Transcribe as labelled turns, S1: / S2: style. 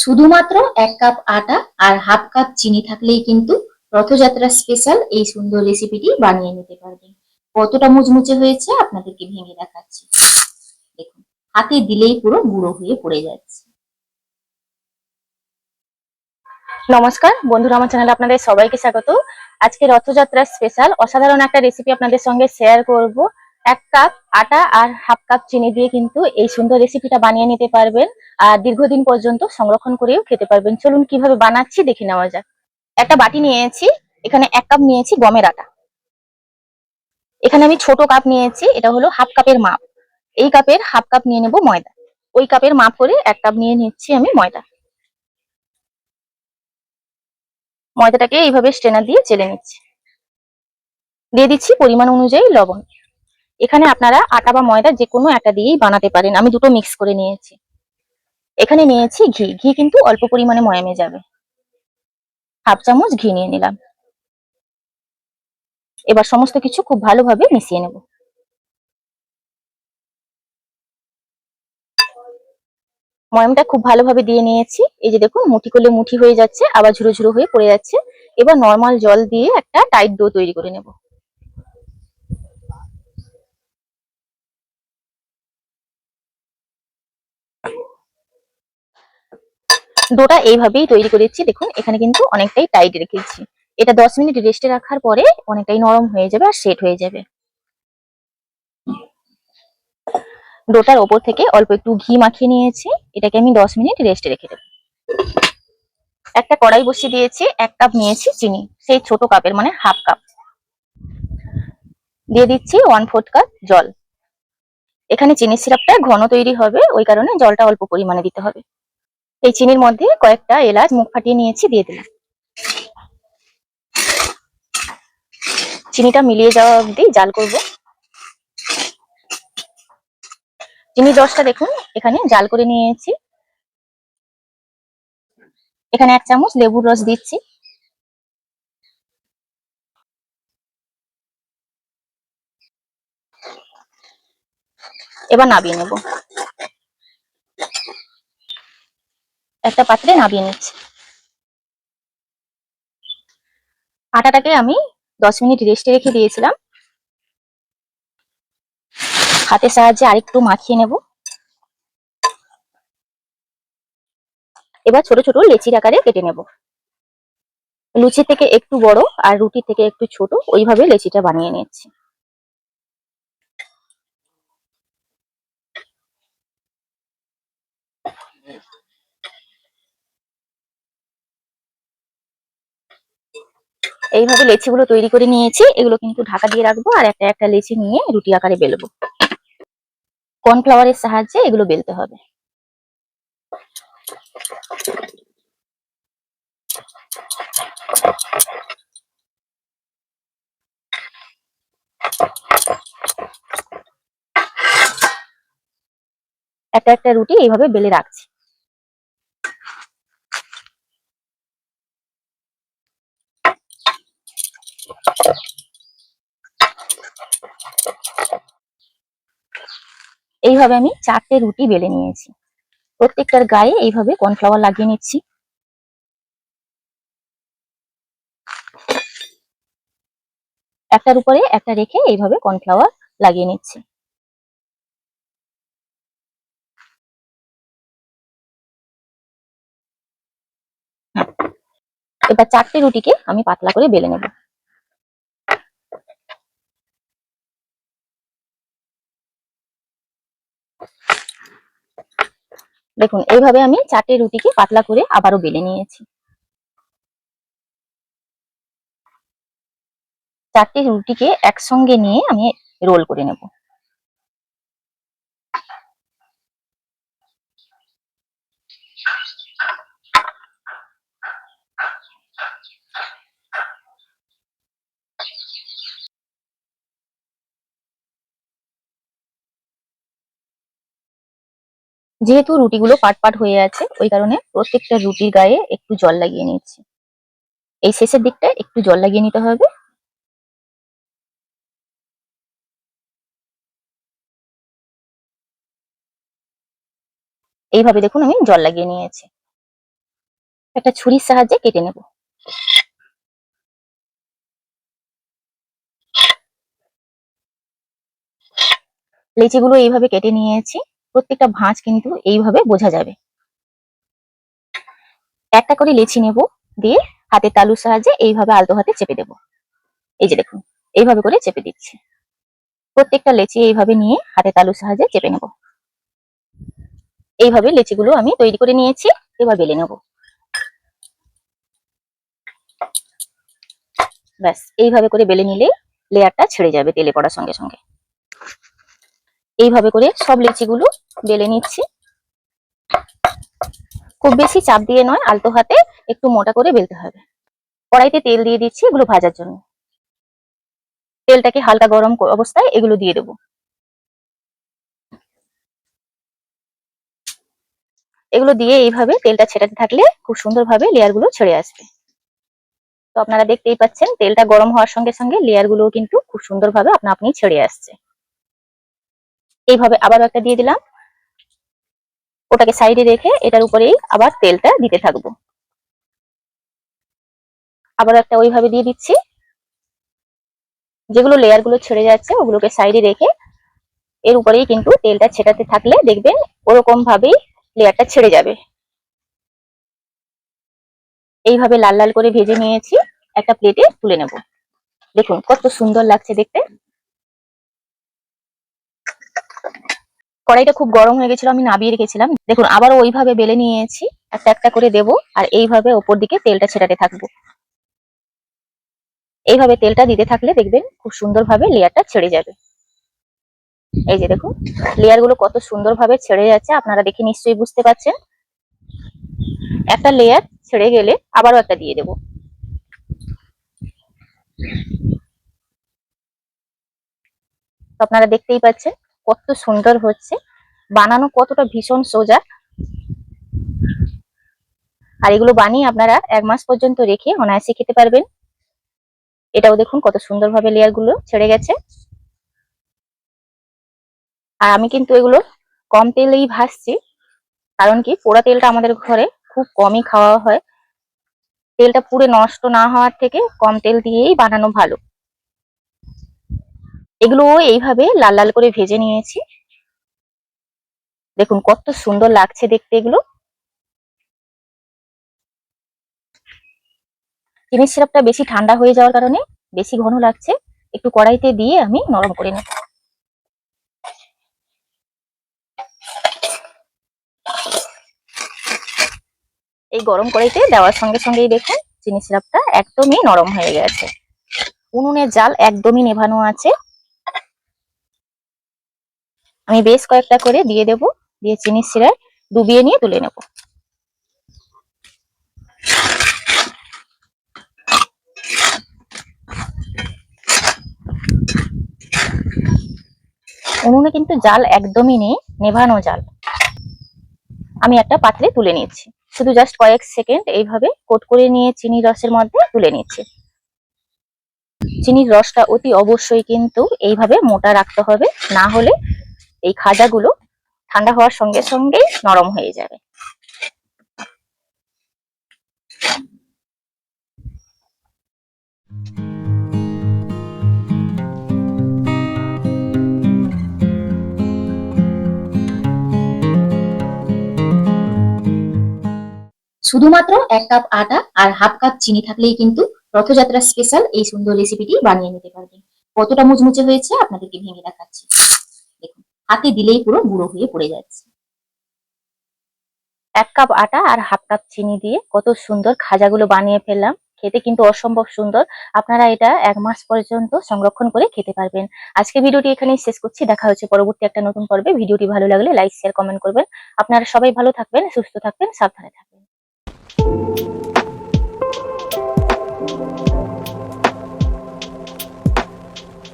S1: শুধুমাত্র 1 কাপ আটা আর half cup চিনি থাকলেই কিন্তু রথযাত্রা স্পেশাল এই সুন্দর রেসিপিটি বানিয়ে নিতে পারবেন। কতটা মুচমুচে হয়েছে আপনাদেরকে ভেঙে দেখাচ্ছি। দেখুন, হাতে দিলেই পুরো গুঁড়ো হয়ে পড়ে যাচ্ছে।
S2: নমস্কার বন্ধুরা, আমার চ্যানেলে আপনাদের সবাইকে স্বাগত। আজকে রথযাত্রার স্পেশাল অসাধারণ একটা রেসিপি আপনাদের সঙ্গে শেয়ার করব। 1 কাপ আটা আর হাফ কাপ চিনি দিয়ে কিন্তু এই সুন্দর রেসিপিটা বানিয়ে নিতে পারবেন, আর দীর্ঘদিন পর্যন্ত সংরক্ষণ করেও খেতে পারবেন। চলুন কিভাবে বানাচ্ছি দেখে নেওয়া যাক। একটা বাটি নিয়েছি, এখানে 1 কাপ নিয়েছি গমের আটা। এখানে আমি ছোট কাপ নিয়েছি, এটা হলো হাফ কাপের মাপ। এই কাপের হাফ কাপ নিয়ে নেব ময়দা। ওই কাপের মাপ করে 1 কাপ নিয়ে নিচ্ছি আমি ময়দা। ময়দাটাকে এইভাবে স্ট্রেনার দিয়ে চেলে নিচ্ছি। দিয়ে দিচ্ছি পরিমাণ অনুযায়ী লবণ। এখানে আপনারা আটা বা ময়দা যে কোনো একটা দিয়েই বানাতে পারেন, আমি দুটো মিক্স করে নিয়েছি। এখানে নিয়েছি ঘি। ঘি কিন্তু অল্প পরিমাণে ময়ামে যাবে। হাফ চামচ ঘি নিয়ে নিলাম। এবার সমস্ত কিছু খুব ভালোভাবে মিশিয়ে নেব। ময়ামটা খুব ভালোভাবে দিয়ে নিয়েছি। এই যে দেখুন, মুঠি করলে মুঠি হয়ে যাচ্ছে, আবার ঝুরো ঝুরো হয়ে পড়ে যাচ্ছে। এবার নর্মাল জল দিয়ে একটা টাইট ডো তৈরি করে নেব। ডোটা এইভাবেই তৈরি করেছি। দেখুন, এখানে কিন্তু অনেকটাই টাইট রেখেছি। এটা 10 মিনিট রেস্টে রাখার পরে অনেকটাই নরম হয়ে যাবে আর সেট হয়ে যাবে। ডোটার ওপর থেকে অল্প একটু ঘি মাখিয়ে নিয়েছি। এটাকে আমি 10 মিনিট রেস্টে রেখে দেবো। একটা কড়াই বসিয়ে দিয়েছি, 1 কাপ নিয়েছি চিনি, সেই ছোট কাপের মানে হাফ কাপ। দিয়ে দিচ্ছি 1/4 কাপ জল। এখানে চিনি সিরাপটা ঘন তৈরি হবে, ওই কারণে জলটা অল্প পরিমাণে দিতে হবে। এই চিনির মধ্যে কয়েকটা এলাচ মুখ ফাটিয়ে নিয়েছি, দিয়ে দিলাম। চিনিটা মিলিয়ে যাওয়া অবধি জাল করব। চিনির রসটা দেখুন এখানে জাল করে নিয়েছি। এখানে 1 চামচ লেবুর রস দিচ্ছি। এবার নাবিয়ে নেব। একটা পাত্রে নাবিয়ে নিচ্ছি। আটাটাকে আমি 10 মিনিট রেস্টে রেখে দিয়েছিলাম। হাতের সাহায্যে আরেকটু মাখিয়ে নেব। এবার ছোট ছোট লেচির আকারে কেটে নেব। লুচি থেকে একটু বড় আর রুটি থেকে একটু ছোট, ওইভাবে লেচিটা বানিয়ে নিচ্ছি। এইভাবে লেচিগুলো তৈরি করে নিয়েছি। এগুলো কিন্তু ঢাকা দিয়ে রাখবো, আর একটা একটা লেচি নিয়ে রুটি আকারে বেলবো। কর্নফ্লাওয়ারের সাহায্যে এগুলো বেলতে হবে। একটা একটা রুটি এইভাবে বেলে রাখছি। এইভাবে আমি 4টে রুটি বেলে নিয়েছি। প্রত্যেকটার গায়ে এইভাবে কর্নফ্লাওয়ার লাগিয়ে নিচ্ছি। একটার উপরে একটা রেখে এইভাবে কর্নফ্লাওয়ার লাগিয়ে নিচ্ছি। এবার 4টে রুটিকে আমি পাতলা করে বেলে নেব। দেখুন, এইভাবে আমি 4টে রুটিকে পাতলা করে আবারও বেলে নিয়েছি। 4টে রুটিকে একসঙ্গে নিয়ে আমি রোল করে নেব। যেহেতু রুটিগুলো পাট পাট হয়ে আছে, ওই কারণে প্রত্যেকটা রুটির গায়ে একটু জল লাগিয়ে নিচ্ছি। এই শেষের দিকটা একটু জল লাগিয়ে নিতে হবে। এইভাবে দেখুন আমি জল লাগিয়ে নিয়েছি। একটা ছুরির সাহায্যে কেটে নেব। লেচিগুলো এইভাবে কেটে নিয়েছি, প্রত্যেকটা ভাঁজ কিন্তু এইভাবে বোঝা যাবে। একটা করে লেচি নেব, দিয়ে হাতে তালুর সাহায্যে এইভাবে আলতো হাতে চেপে দেব। এই যে দেখুন, এইভাবে করে চেপে দিচ্ছি। প্রত্যেকটা লেচি এইভাবে নিয়ে হাতে তালুর সাহায্যে চেপে নেব। এইভাবে লেচিগুলো আমি তৈরি করে নিয়েছি, এবার বেলে নেব। ব্যাস, এইভাবে করে বেলে নিলেই লেয়ারটা ছেড়ে যাবে তেলে পড়ার সঙ্গে সঙ্গে। এইভাবে করে সব লেচিগুলো বেলে নিচ্ছি। খুব বেশি চাপ দিয়ে নয়, আলতো হাতে একটু মোটা করে বেলতে হবে। কড়াইতে তেল দিয়ে দিচ্ছি এগুলো ভাজার জন্য। তেলটাকে হালকা গরম অবস্থায় এগুলো দিয়ে দেবো। এগুলো দিয়ে এইভাবে তেলটা ছেটাতে থাকলে খুব সুন্দরভাবে লেয়ার গুলো ছেড়ে আসবে। তো আপনারা দেখতেই পাচ্ছেন তেলটা গরম হওয়ার সঙ্গে সঙ্গে লেয়ার গুলো কিন্তু খুব সুন্দরভাবে আপনা আপনি ছেড়ে আসছে। এইভাবে আবার একটা দিয়ে দিলাম, ওটাকে সাইডে রেখে এটার উপরেই আবার তেলটা দিতে থাকবো। আবার একটা ওইভাবে দিয়ে দিচ্ছি। যেগুলো লেয়ার গুলো ছেড়ে যাচ্ছে ওগুলোকে সাইডে রেখে এর উপরেই কিন্তু তেলটা ছেটাতে থাকলে দেখবেন ওরকম ভাবেই লেয়ারটা ছেড়ে যাবে। এইভাবে লাল লাল করে ভেজে নিয়েছি, একটা প্লেটে তুলে নেব। দেখুন কত সুন্দর লাগছে দেখতে। কড়াইটা খুব গরম হয়ে গেছিল, আমি নামিয়ে রেখেছিলাম। দেখুন আবারও ওইভাবে বেলে নিয়েছি, একটা একটা করে দেব আর এইভাবে ওপর দিকে তেলটা ছেটাতে থাকবো। এইভাবে তেলটা দিতে থাকলে দেখবেন খুব সুন্দরভাবে লেয়ারটা ছেড়ে যাবে। এই যে দেখুন লেয়ার গুলো কত সুন্দরভাবে ছেড়ে যাচ্ছে, আপনারা দেখে নিশ্চয়ই বুঝতে পারছেন। একটা লেয়ার ছেড়ে গেলে আবারও একটা দিয়ে দেব। তো আপনারা দেখতেই পাচ্ছেন কত সুন্দর হচ্ছে, বানানো কতটা ভীষণ সোজা। আর এগুলো বানিয়ে আপনারা 1 মাস পর্যন্ত রেখে অনায়াসে খেতে পারবেন। এটাও দেখুন কত সুন্দরভাবে লেয়ার গুলো ছেড়ে গেছে। আর আমি কিন্তু এগুলো কম তেলেই ভাজছি, কারণ কি পোড়া তেলটা আমাদের ঘরে খুব কমই খাওয়া হয়। তেলটা পুড়ে নষ্ট না হওয়ার থেকে কম তেল দিয়েই বানানো ভালো। এগুলো এইভাবে লাল লাল করে ভেজে নিয়েছি। দেখুন কত সুন্দর লাগছে দেখতে এগুলো। চিনির সিরাপটা বেশি ঠান্ডা হয়ে যাওয়ার কারণে বেশি ঘন লাগছে, একটু কড়াইতে দিয়ে আমি নরম করে নেব। এই গরম কড়াইতে দেওয়ার সঙ্গে সঙ্গেই দেখুন চিনি সিরাপটা একদমই নরম হয়ে গেছে। উনুনের জাল একদমই নেভানো আছে। আমি বেশ কয়েকটা করে দিয়ে দেব, দিয়ে চিনির সিরাপ ডুবিয়ে নিয়ে তুলে নেব। উনুনে কিন্তু জাল একদমই নেই, নেভানো জাল। আমি একটা পাত্রে তুলে নিচ্ছি, শুধু জাস্ট কয়েক সেকেন্ড এইভাবে কোট করে নিয়ে চিনির রসের মধ্যে তুলে নিচ্ছি। চিনির রসটা অতি অবশ্যই কিন্তু এইভাবে মোটা রাখতে হবে, না হলে এই খাজাগুলো ঠান্ডা হওয়ার সঙ্গে সঙ্গেই নরম হয়ে যাবে।
S1: শুধুমাত্র 1 কাপ আটা আর হাফ কাপ চিনি থাকলেই কিন্তু রথযাত্রা স্পেশাল এই সুন্দর রেসিপিটি বানিয়ে নিতে পারবেন। কতটা মুচমুচে হয়েছে আপনাদেরকে ভেঙে দেখাচ্ছি। দেখুন হাতে দিলেই পুরো গুঁড়ো হয়ে পড়ে যাচ্ছে।
S2: 1 কাপ আটা আর হাফ কাপ চিনি দিয়ে কত সুন্দর খাজাগুলো বানিয়ে ফেললাম। খেতে কিন্তু অসম্ভব সুন্দর। আপনারা এটা 1 মাস পর্যন্ত সংরক্ষণ করে খেতে পারবেন। আজকে ভিডিওটি এখানেই শেষ করছি, দেখা হচ্ছে পরবর্তী একটা নতুন পর্বে। ভিডিওটি ভালো লাগলে লাইক শেয়ার কমেন্ট করবেন। আপনারা সবাই ভালো থাকবেন, সুস্থ থাকবেন, সাবধানে থাকবেন।